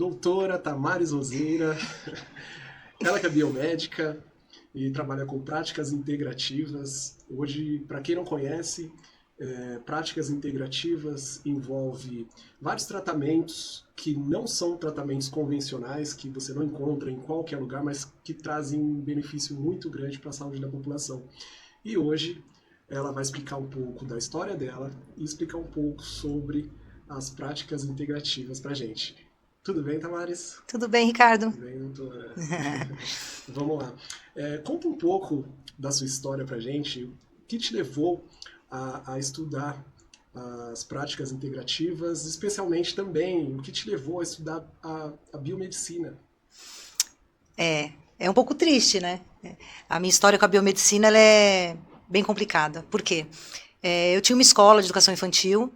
Doutora Tamares Roseira, ela que é biomédica e trabalha com práticas integrativas. Hoje, para quem não conhece, práticas integrativas envolve vários tratamentos que não são tratamentos convencionais, que você não encontra em qualquer lugar, mas que trazem um benefício muito grande para a saúde da população. E hoje ela vai explicar um pouco da história dela e explicar um pouco sobre as práticas integrativas para a gente. Tudo bem, Tamares? Tudo bem, Ricardo? Tudo bem, doutora? Vamos lá. Conta um pouco da sua história pra gente. O que te levou a estudar as práticas integrativas, especialmente também o que te levou a estudar a biomedicina? É um pouco triste, né? A minha história com a biomedicina ela é bem complicada. Por quê? Eu tinha uma escola de educação infantil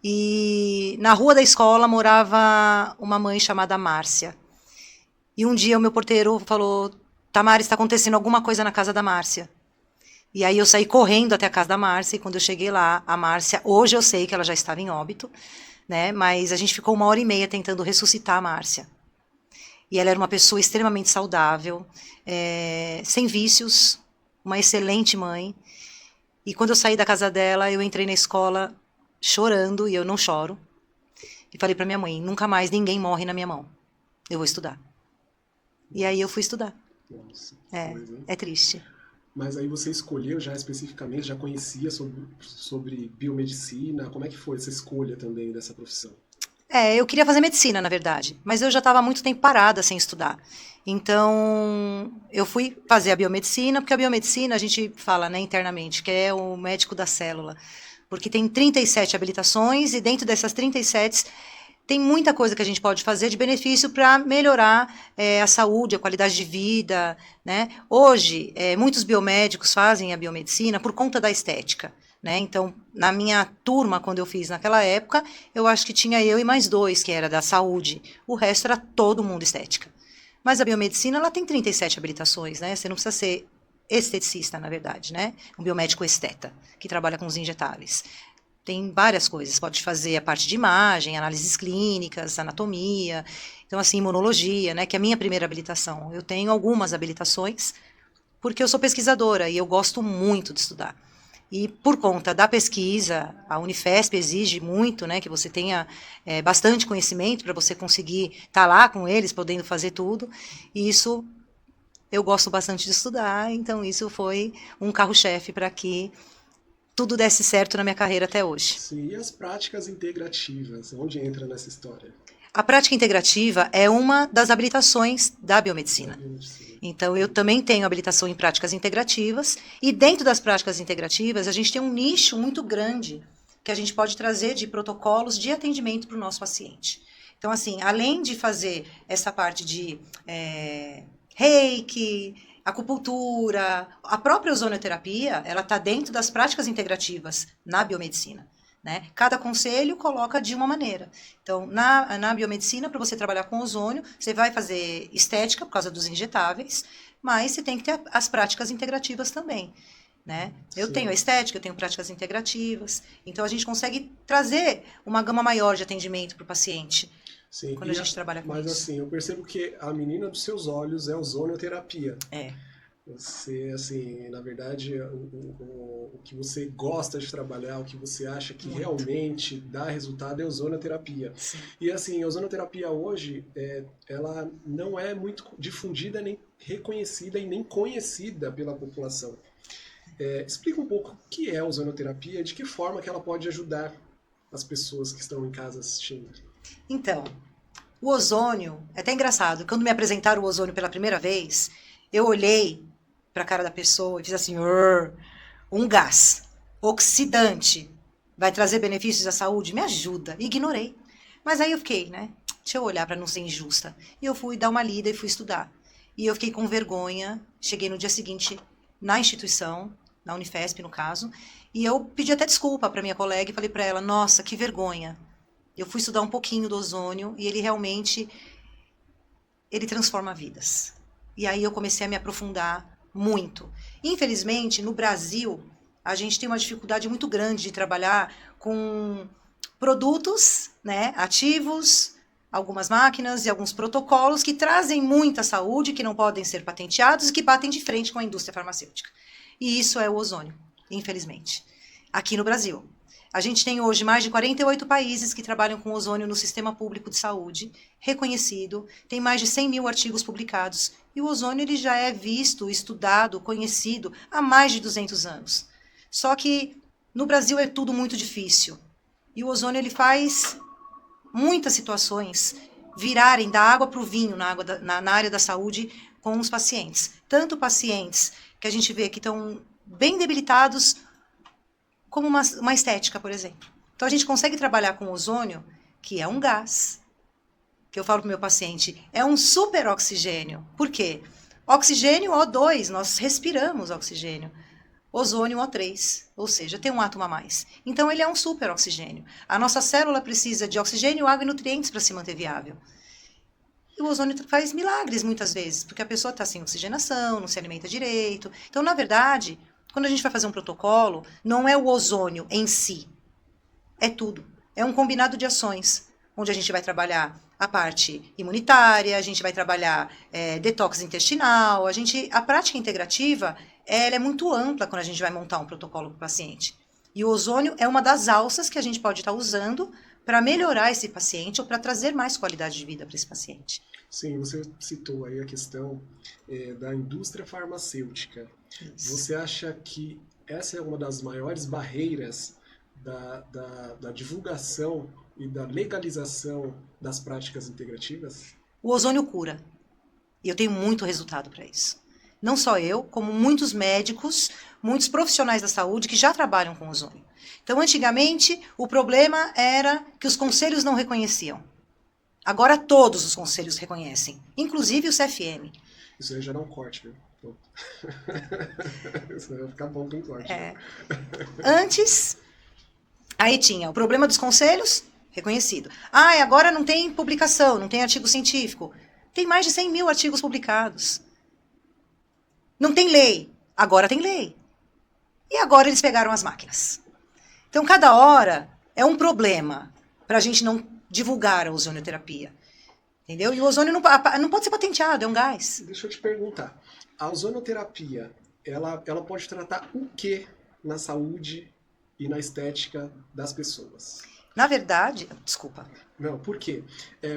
e na rua da escola morava uma mãe chamada Márcia. E um dia o meu porteiro falou: Tamares, está acontecendo alguma coisa na casa da Márcia. E aí eu saí correndo até a casa da Márcia, e quando eu cheguei lá, a Márcia, hoje eu sei que ela já estava em óbito, né? Mas a gente ficou 1 hora e meia tentando ressuscitar a Márcia. E ela era uma pessoa extremamente saudável, sem vícios, uma excelente mãe. E quando eu saí da casa dela, eu entrei na escola chorando, e eu não choro. E falei para minha mãe: nunca mais ninguém morre na minha mão. Eu vou estudar. E aí eu fui estudar. Nossa, É, coisa, hein? é triste. Mas aí você escolheu já especificamente, já conhecia sobre biomedicina? Como é que foi essa escolha também dessa profissão? Eu queria fazer medicina, na verdade, mas eu já estava há muito tempo parada sem estudar. Então, eu fui fazer a biomedicina, porque a biomedicina, a gente fala, né, internamente, que é o médico da célula, porque tem 37 habilitações e dentro dessas 37 tem muita coisa que a gente pode fazer de benefício para melhorar a saúde, a qualidade de vida, né? Hoje, muitos biomédicos fazem a biomedicina por conta da estética. Né? Então, na minha turma, quando eu fiz naquela época, eu acho que tinha eu e mais 2, que era da saúde. O resto era todo mundo estética. Mas a biomedicina, ela tem 37 habilitações, né? Você não precisa ser esteticista, na verdade, né? Um biomédico esteta, que trabalha com os injetáveis. Tem várias coisas. Pode fazer a parte de imagem, análises clínicas, anatomia. Então, assim, imunologia, né? Que é a minha primeira habilitação. Eu tenho algumas habilitações, porque eu sou pesquisadora e eu gosto muito de estudar. E por conta da pesquisa, a Unifesp exige muito, né, que você tenha bastante conhecimento para você conseguir estar lá com eles, podendo fazer tudo. E isso eu gosto bastante de estudar, então isso foi um carro-chefe para que tudo desse certo na minha carreira até hoje. Sim, e as práticas integrativas, onde entra nessa história A prática integrativa é uma das habilitações da da biomedicina. biomedicina? Então, eu também tenho habilitação em práticas integrativas, e dentro das práticas integrativas, a gente tem um nicho muito grande que a gente pode trazer de protocolos de atendimento para o nosso paciente. Então, assim, além de fazer essa parte de reiki, acupuntura, a própria ozonoterapia, ela está dentro das práticas integrativas na biomedicina. Né? Cada conselho coloca de uma maneira. Então, na biomedicina, para você trabalhar com ozônio, você vai fazer estética por causa dos injetáveis, mas você tem que ter as práticas integrativas também. Né? Eu tenho a Sim, estética, eu tenho práticas integrativas, então a gente consegue trazer uma gama maior de atendimento para o paciente sim. quando a gente trabalha com Mas isso. assim, eu percebo que a menina dos seus olhos é ozonioterapia. É, Você, assim, na verdade, o que você gosta de trabalhar, o que você acha que muito. realmente dá resultado é ozonoterapia. Sim. E assim, a ozonoterapia hoje, ela não é muito difundida, nem reconhecida e nem conhecida pela população. Explica um pouco o que é a ozonoterapia e de que forma que ela pode ajudar as pessoas que estão em casa assistindo. Então, o ozônio, é até engraçado, quando me apresentaram o ozônio pela primeira vez, eu olhei para a cara da pessoa e fiz assim: um gás oxidante vai trazer benefícios à saúde? Me ajuda. E ignorei. Mas aí eu fiquei, né? Deixa eu olhar para não ser injusta. E eu fui dar uma lida e fui estudar. E eu fiquei com vergonha. Cheguei no dia seguinte na instituição, na Unifesp no caso, e eu pedi até desculpa para minha colega e falei para ela: nossa, que vergonha. Eu fui estudar um pouquinho do ozônio e ele realmente ele transforma vidas. E aí eu comecei a me aprofundar muito. Infelizmente, no Brasil, a gente tem uma dificuldade muito grande de trabalhar com produtos, né, ativos, algumas máquinas e alguns protocolos que trazem muita saúde, que não podem ser patenteados e que batem de frente com a indústria farmacêutica. E isso é o ozônio, infelizmente. Aqui no Brasil. A gente tem hoje mais de 48 países que trabalham com ozônio no sistema público de saúde, reconhecido, tem mais de 100 mil artigos publicados, e o ozônio ele já é visto, estudado, conhecido há mais de 200 anos. Só que no Brasil é tudo muito difícil, e o ozônio ele faz muitas situações virarem da água para o vinho na área da saúde com os pacientes. Tanto pacientes que a gente vê que estão bem debilitados, como uma estética, por exemplo. Então, a gente consegue trabalhar com ozônio, que é um gás, que eu falo para o meu paciente, é um super oxigênio. Por quê? Oxigênio O2, nós respiramos oxigênio. Ozônio O3, ou seja, tem um átomo a mais. Então, ele é um super oxigênio. A nossa célula precisa de oxigênio, água e nutrientes para se manter viável. E o ozônio faz milagres, muitas vezes, porque a pessoa está sem oxigenação, não se alimenta direito. Então, na verdade, quando a gente vai fazer um protocolo, não é o ozônio em si, é tudo. É um combinado de ações, onde a gente vai trabalhar a parte imunitária, a gente vai trabalhar detox intestinal, a prática integrativa ela é muito ampla quando a gente vai montar um protocolo para o paciente. E o ozônio é uma das alças que a gente pode estar usando para melhorar esse paciente ou para trazer mais qualidade de vida para esse paciente. Sim, você citou aí a questão da indústria farmacêutica. Isso. Você acha que essa é uma das maiores barreiras da divulgação e da legalização das práticas integrativas? O ozônio cura. E eu tenho muito resultado para isso. Não só eu, como muitos médicos, muitos profissionais da saúde que já trabalham com ozônio. Então, antigamente, o problema era que os conselhos não reconheciam. Agora todos os conselhos reconhecem, inclusive o CFM. Isso aí já dá um corte, viu? Isso vai ficar bom com corte. Antes, aí tinha o problema dos conselhos, reconhecido. Ah, e agora não tem publicação, não tem artigo científico. Tem mais de 100 mil artigos publicados. Não tem lei. Agora tem lei. E agora eles pegaram as máquinas. Então, cada hora é um problema para a gente não divulgar a ozonioterapia. Entendeu? E o ozônio não pode ser patenteado, é um gás. Deixa eu te perguntar. A ozonioterapia, ela pode tratar o que na saúde e na estética das pessoas? Na verdade, desculpa. Não, por quê?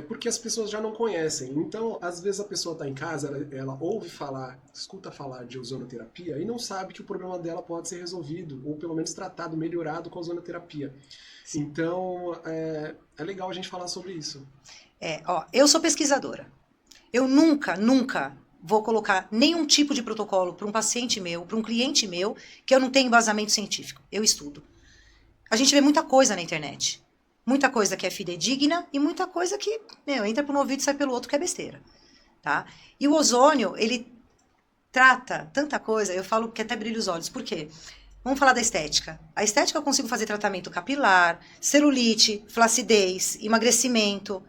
Porque as pessoas já não conhecem. Então, às vezes a pessoa está em casa, ela ouve falar, escuta falar de ozonioterapia e não sabe que o problema dela pode ser resolvido, ou pelo menos tratado, melhorado com a ozonioterapia. Sim. Então, é legal a gente falar sobre isso. Eu sou pesquisadora. Eu nunca vou colocar nenhum tipo de protocolo para um paciente meu, para um cliente meu, que eu não tenho embasamento científico. Eu estudo. A gente vê muita coisa na internet. Muita coisa que é fidedigna e muita coisa que, entra por um ouvido e sai pelo outro, que é besteira. Tá? E o ozônio, ele trata tanta coisa, eu falo que até brilha os olhos. Por quê? Vamos falar da estética. A estética eu consigo fazer tratamento capilar, celulite, flacidez, emagrecimento,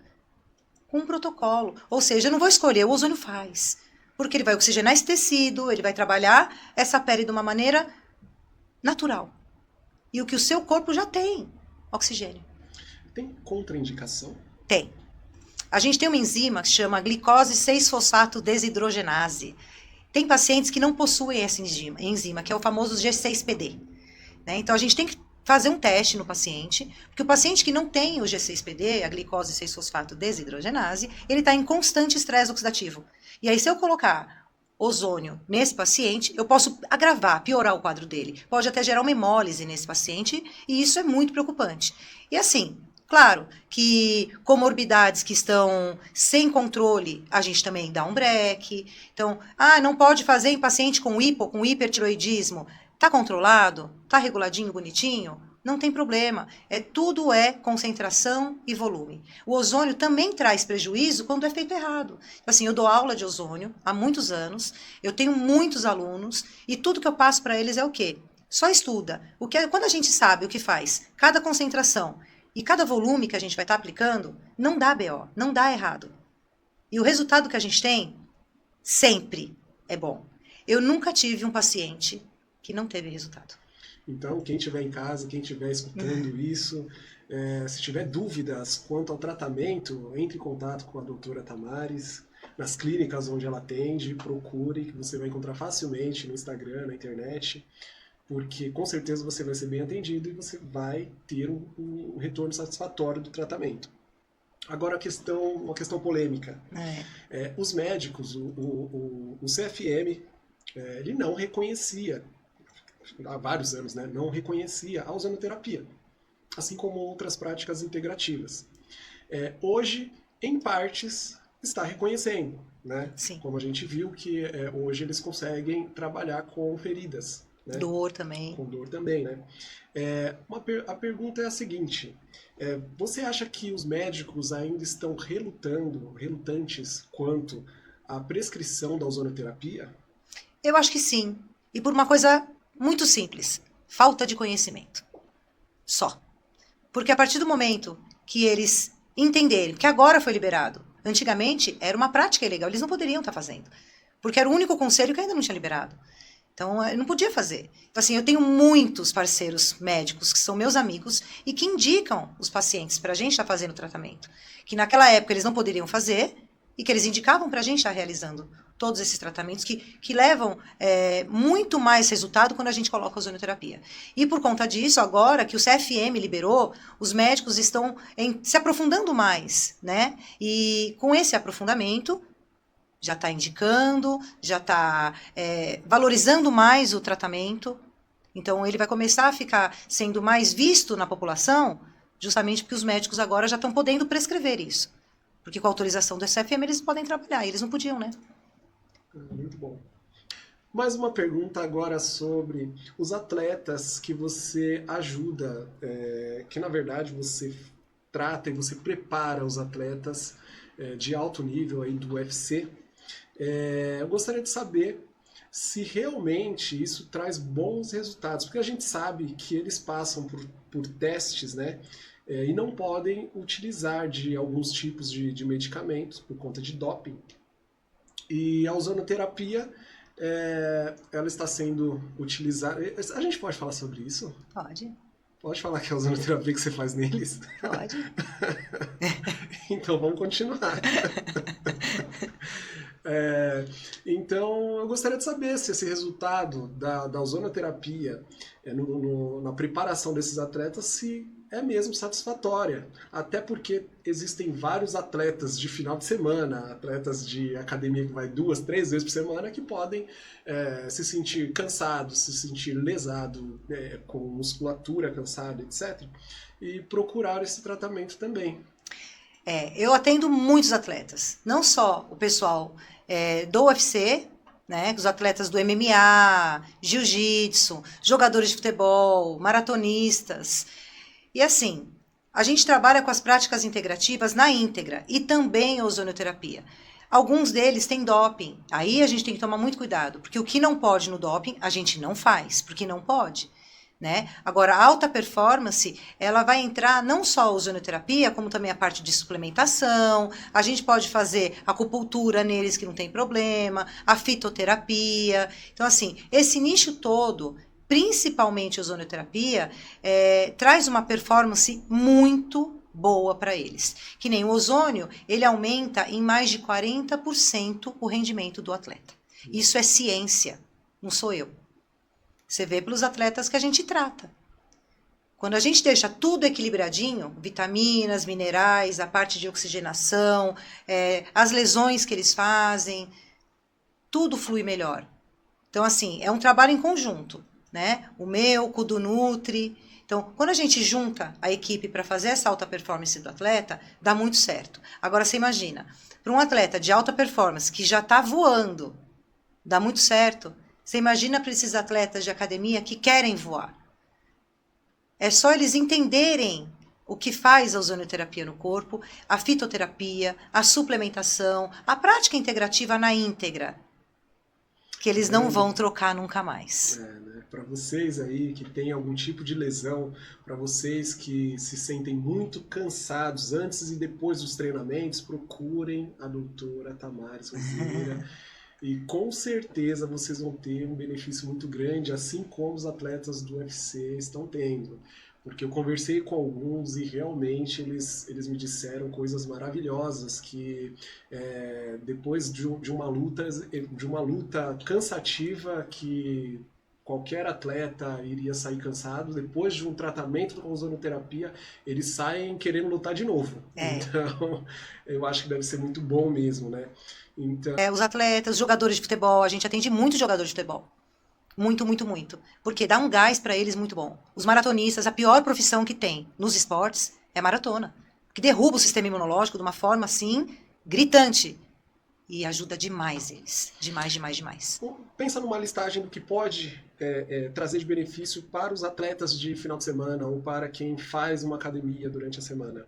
com um protocolo. Ou seja, eu não vou escolher, o ozônio faz. Porque ele vai oxigenar esse tecido, ele vai trabalhar essa pele de uma maneira natural. E o que o seu corpo já tem, oxigênio. Tem contraindicação? Tem. A gente tem uma enzima que se chama glicose 6-fosfato desidrogenase. Tem pacientes que não possuem essa enzima, que é o famoso G6PD. Né? Então, a gente tem que fazer um teste no paciente, porque o paciente que não tem o G6PD, a glicose 6-fosfato desidrogenase, ele está em constante estresse oxidativo. E aí, se eu colocar ozônio nesse paciente, eu posso agravar, piorar o quadro dele. Pode até gerar uma hemólise nesse paciente, e isso é muito preocupante. E assim, claro que comorbidades que estão sem controle, a gente também dá um break. Então, não pode fazer em paciente com hipertiroidismo. Está controlado? Está reguladinho, bonitinho? Não tem problema. Tudo é concentração e volume. O ozônio também traz prejuízo quando é feito errado. Assim, eu dou aula de ozônio há muitos anos, eu tenho muitos alunos, e tudo que eu passo para eles é o quê? Só estuda. Quando a gente sabe o que faz, cada concentração e cada volume que a gente vai estar aplicando, não dá BO, não dá errado. E o resultado que a gente tem, sempre é bom. Eu nunca tive um paciente que não teve resultado. Então, quem estiver em casa, quem estiver escutando isso, se tiver dúvidas quanto ao tratamento, entre em contato com a doutora Tamares, nas clínicas onde ela atende, procure, que você vai encontrar facilmente no Instagram, na internet, porque com certeza você vai ser bem atendido e você vai ter um retorno satisfatório do tratamento. Agora uma questão polêmica. Os médicos, o CFM, ele não reconhecia, há vários anos, né, não reconhecia a ozonoterapia, assim como outras práticas integrativas. Hoje, em partes, está reconhecendo, né? Sim. Como a gente viu que hoje eles conseguem trabalhar com feridas. Né? Dor também. Com dor também, né? A pergunta é a seguinte, você acha que os médicos ainda estão relutantes quanto à prescrição da ozonoterapia? Eu acho que sim. E por uma coisa muito simples, falta de conhecimento. Só. Porque a partir do momento que eles entenderem que agora foi liberado, antigamente era uma prática ilegal, eles não poderiam estar fazendo. Porque era o único conselho que ainda não tinha liberado. Então, eu não podia fazer. Então, assim, eu tenho muitos parceiros médicos que são meus amigos e que indicam os pacientes para a gente estar fazendo o tratamento. Que naquela época eles não poderiam fazer e que eles indicavam para a gente estar realizando todos esses tratamentos que levam muito mais resultado quando a gente coloca a ozonoterapia. E por conta disso, agora que o CFM liberou, os médicos estão se aprofundando mais, né? E com esse aprofundamento, já está indicando, já está valorizando mais o tratamento. Então, ele vai começar a ficar sendo mais visto na população, justamente porque os médicos agora já estão podendo prescrever isso. Porque com a autorização do SFM eles podem trabalhar, eles não podiam, né? Muito bom. Mais uma pergunta agora sobre os atletas que você ajuda, que na verdade você trata e você prepara os atletas de alto nível aí do UFC. Eu gostaria de saber se realmente isso traz bons resultados, porque a gente sabe que eles passam por testes, né? E não podem utilizar de alguns tipos de medicamentos por conta de doping. E a ozonoterapia, ela está sendo utilizada... A gente pode falar sobre isso? Pode. Pode falar que é a ozonoterapia que você faz neles? Pode. Então vamos continuar. Então, eu gostaria de saber se esse resultado da ozonoterapia na preparação desses atletas se é mesmo satisfatória. Até porque existem vários atletas de final de semana, atletas de academia que vai 2, 3 vezes por semana, que podem se sentir cansados, se sentir lesado, com musculatura cansada, etc. E procurar esse tratamento também. Eu atendo muitos atletas, não só o pessoal do UFC, né, os atletas do MMA, jiu-jitsu, jogadores de futebol, maratonistas. E assim, a gente trabalha com as práticas integrativas na íntegra e também a ozonoterapia. Alguns deles têm doping, aí a gente tem que tomar muito cuidado, porque o que não pode no doping, a gente não faz, porque não pode. Né? Agora, a alta performance, ela vai entrar não só a ozonoterapia, como também a parte de suplementação, a gente pode fazer acupuntura neles, que não tem problema, a fitoterapia. Então, assim, esse nicho todo, principalmente a ozonoterapia, traz uma performance muito boa para eles. Que nem o ozônio, ele aumenta em mais de 40% o rendimento do atleta. Isso é ciência, não sou eu. Você vê pelos atletas que a gente trata. Quando a gente deixa tudo equilibradinho, vitaminas, minerais, a parte de oxigenação, as lesões que eles fazem, tudo flui melhor. Então, assim, é um trabalho em conjunto, né? O meu, com o do Nutri. Então, quando a gente junta a equipe para fazer essa alta performance do atleta, dá muito certo. Agora, você imagina, para um atleta de alta performance que já está voando, dá muito certo. Você imagina para esses atletas de academia que querem voar. É só eles entenderem o que faz a ozonoterapia no corpo, a fitoterapia, a suplementação, a prática integrativa na íntegra, que eles não vão trocar nunca mais. Né? Para vocês aí que têm algum tipo de lesão, para vocês que se sentem muito cansados antes e depois dos treinamentos, procurem a doutora Tamares Roseira. E com certeza vocês vão ter um benefício muito grande, assim como os atletas do UFC estão tendo. Porque eu conversei com alguns e realmente eles me disseram coisas maravilhosas, que depois de uma luta cansativa, que qualquer atleta iria sair cansado, depois de um tratamento com ozonoterapia, eles saem querendo lutar de novo. Então, eu acho que deve ser muito bom mesmo, né? Então... os atletas, os jogadores de futebol, a gente atende muito jogador de futebol. Muito, muito, muito. Porque dá um gás para eles muito bom. Os maratonistas, a pior profissão que tem nos esportes é maratona. Que derruba o sistema imunológico de uma forma, assim, gritante. E ajuda demais eles. Demais, demais, demais. Pensa numa listagem do que pode trazer de benefício para os atletas de final de semana ou para quem faz uma academia durante a semana.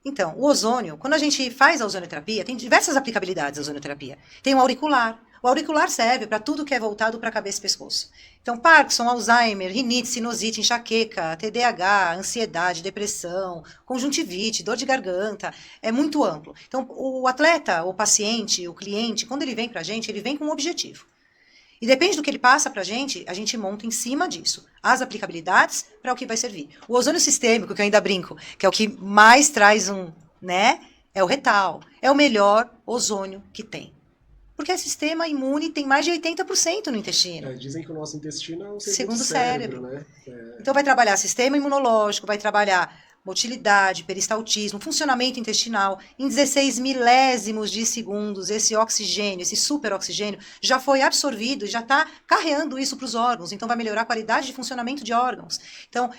Então, o ozônio, quando a gente faz a ozonioterapia, tem diversas aplicabilidades a ozonioterapia. Tem o auricular. O auricular serve para tudo que é voltado para a cabeça e pescoço. Então, Parkinson, Alzheimer, rinite, sinusite, enxaqueca, TDAH, ansiedade, depressão, conjuntivite, dor de garganta, é muito amplo. Então, o atleta, o paciente, o cliente, quando ele vem para a gente, ele vem com um objetivo. E depende do que ele passa para a gente monta em cima disso as aplicabilidades para o que vai servir. O ozônio sistêmico, que eu ainda brinco, que é o que mais traz é o retal. É o melhor ozônio que tem. Porque o sistema imune tem mais de 80% no intestino. Dizem que o nosso intestino é o segundo cérebro, né? Então vai trabalhar sistema imunológico, vai trabalhar motilidade, peristaltismo, funcionamento intestinal. Em 16 milésimos de segundos, esse oxigênio, esse superoxigênio, já foi absorvido e já está carreando isso para os órgãos. Então vai melhorar a qualidade de funcionamento de órgãos. Então,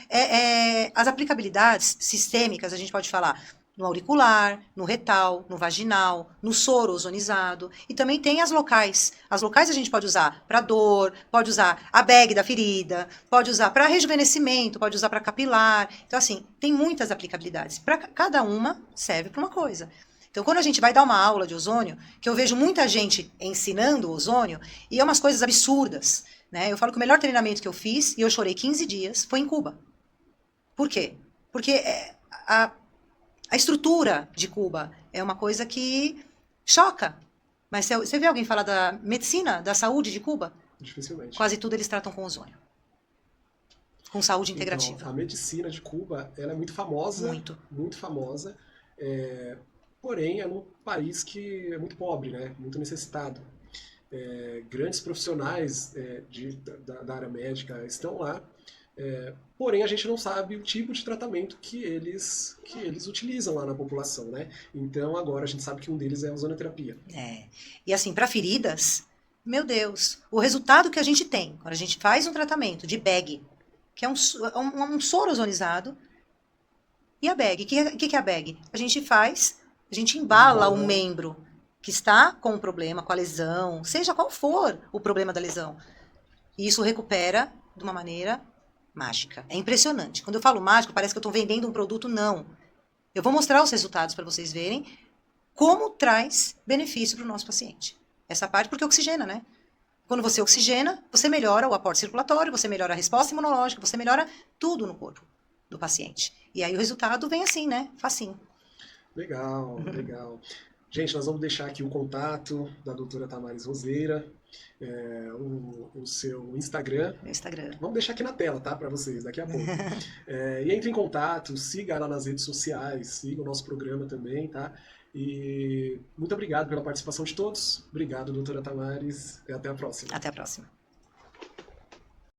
as aplicabilidades sistêmicas, a gente pode falar no auricular, no retal, no vaginal, no soro ozonizado. E também tem as locais. As locais a gente pode usar para dor, pode usar a bag da ferida, pode usar para rejuvenescimento, pode usar para capilar. Então, assim, tem muitas aplicabilidades. Para cada uma serve para uma coisa. Então, quando a gente vai dar uma aula de ozônio, que eu vejo muita gente ensinando o ozônio, e é umas coisas absurdas, né? Eu falo que o melhor treinamento que eu fiz, e eu chorei 15 dias, foi em Cuba. Por quê? Porque a estrutura de Cuba é uma coisa que choca. Mas você vê alguém falar da medicina, da saúde de Cuba? Dificilmente. Quase tudo eles tratam com ozônio. Com saúde integrativa. Então, a medicina de Cuba, ela é muito famosa. Muito. Muito famosa. Porém, é um país que é muito pobre, né? Muito necessitado. Grandes profissionais da área médica estão lá. Porém, a gente não sabe o tipo de tratamento que eles utilizam lá na população, né? Então, agora a gente sabe que um deles é a ozonoterapia. E assim, para feridas, meu Deus, o resultado que a gente tem quando a gente faz um tratamento de bag, que é um soro ozonizado, e a bag, o que é a bag? A gente embala o membro que está com o problema, com a lesão, seja qual for o problema da lesão. E isso recupera de uma maneira mágica. É impressionante. Quando eu falo mágico, parece que eu estou vendendo um produto. Não. Eu vou mostrar os resultados para vocês verem como traz benefício para o nosso paciente. Essa parte porque oxigena, né? Quando você oxigena, você melhora o aporte circulatório, você melhora a resposta imunológica, você melhora tudo no corpo do paciente. E aí o resultado vem assim, né? Facinho. Legal, legal. Gente, nós vamos deixar aqui o contato da doutora Tamaris Roseira, o seu Instagram. Meu Instagram. Vamos deixar aqui na tela, tá? Para vocês, daqui a pouco. E entre em contato, siga ela nas redes sociais, siga o nosso programa também, tá? E muito obrigado pela participação de todos. Obrigado, doutora Tamaris, e até a próxima. Até a próxima.